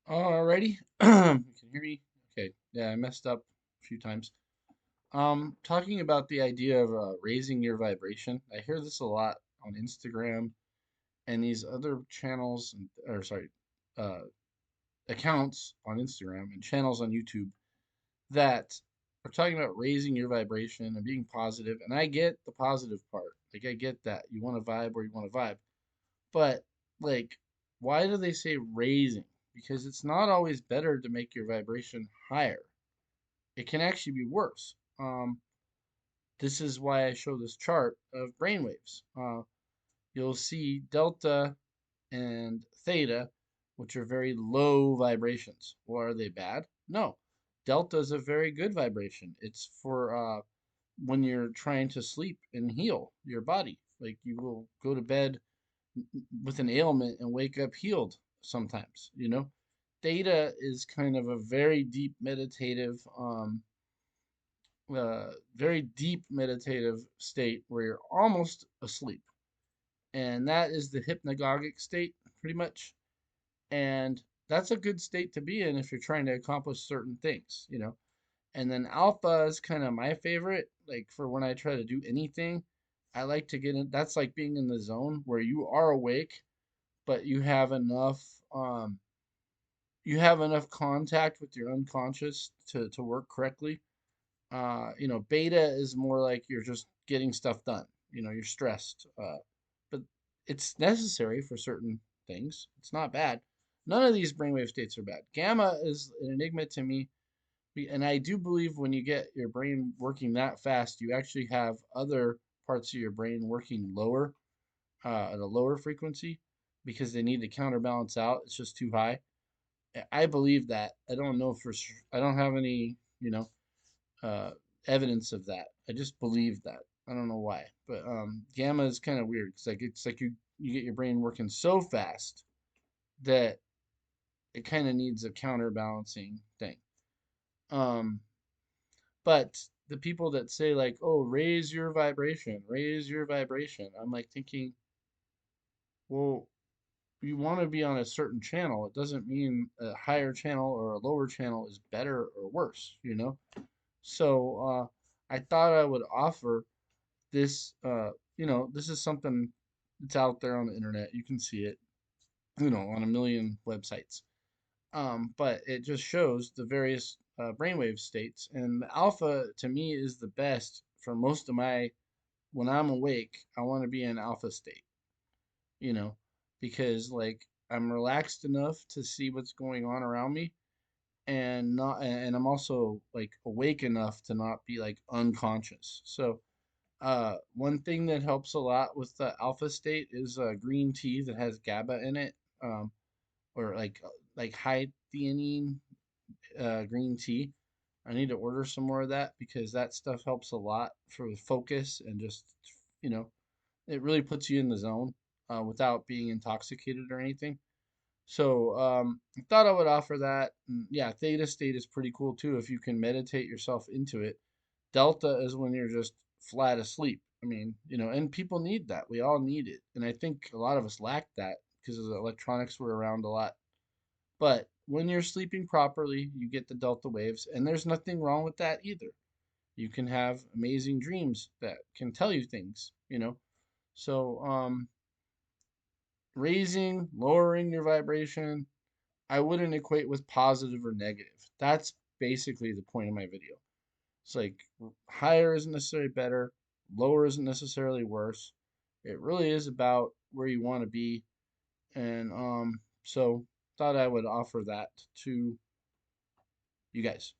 Alrighty. You can hear me? Okay. Yeah, I messed up a few times. Talking about the idea of raising your vibration. I hear this a lot on Instagram and these other channels, or sorry, uh, accounts on Instagram and channels on YouTube that are talking about raising your vibration and being positive. And I get the positive part. Like, I get that. You want to vibe where you want to vibe. But like, why do they say raising? Because it's not always better to make your vibration higher. It can actually be worse. This is why I show this chart of brainwaves. You'll see delta and theta, which are very low vibrations. Well, are they bad? No. Delta is a very good vibration. It's for when you're trying to sleep and heal your body. Like, you will go to bed with an ailment and wake up healed sometimes, you know. Theta is kind of a very deep meditative very deep meditative state where you're almost asleep, and that is the hypnagogic state pretty much. And that's a good state to be in if you're trying to accomplish certain things, you know. And then alpha is kind of my favorite, like for when I try to do anything. I like to get in, that's like being in the zone where you are awake, but um you have enough contact with your unconscious to work correctly. Beta is more like you're just getting stuff done. You're stressed, but it's necessary for certain things. It's not bad. None of these brainwave states are bad. Gamma is an enigma to me, and I do believe when you get your brain working that fast, you actually have other parts of your brain working lower, at a lower frequency, because they need to counterbalance out. It's just too high. I believe that. I don't know for sure. I don't have any, uh, evidence of that. I just believe that. I don't know why, but gamma is kind of weird. It's like you get your brain working so fast that it kind of needs a counterbalancing thing. Um, but the people that say like, "Oh, raise your vibration," I'm like thinking, well, you want to be on a certain channel. It doesn't mean a higher channel or a lower channel is better or worse, you know? So I thought I would offer this. This is something that's out there on the internet. You can see it, on a million websites. But it just shows the various brainwave states. And the alpha to me is the best for most of when I'm awake, I want to be in alpha state, you know, because like I'm relaxed enough to see what's going on around me, and I'm also like awake enough to not be like unconscious. So one thing that helps a lot with the alpha state is green tea that has GABA in it, or like high theanine green tea. I need to order some more of that because that stuff helps a lot for focus and just, you know, it really puts you in the zone without being intoxicated or anything. So I thought I would offer that. And yeah, theta state is pretty cool too if you can meditate yourself into it. Delta is when you're just flat asleep. I mean, and people need that. We all need it. And I think a lot of us lack that because the electronics were around a lot. But when you're sleeping properly, you get the delta waves, and there's nothing wrong with that either. You can have amazing dreams that can tell you things, So, raising, lowering your vibration, I wouldn't equate with positive or negative. That's basically the point of my video. It's like higher isn't necessarily better, lower isn't necessarily worse. It really is about where you want to be. And so thought I would offer that to you guys.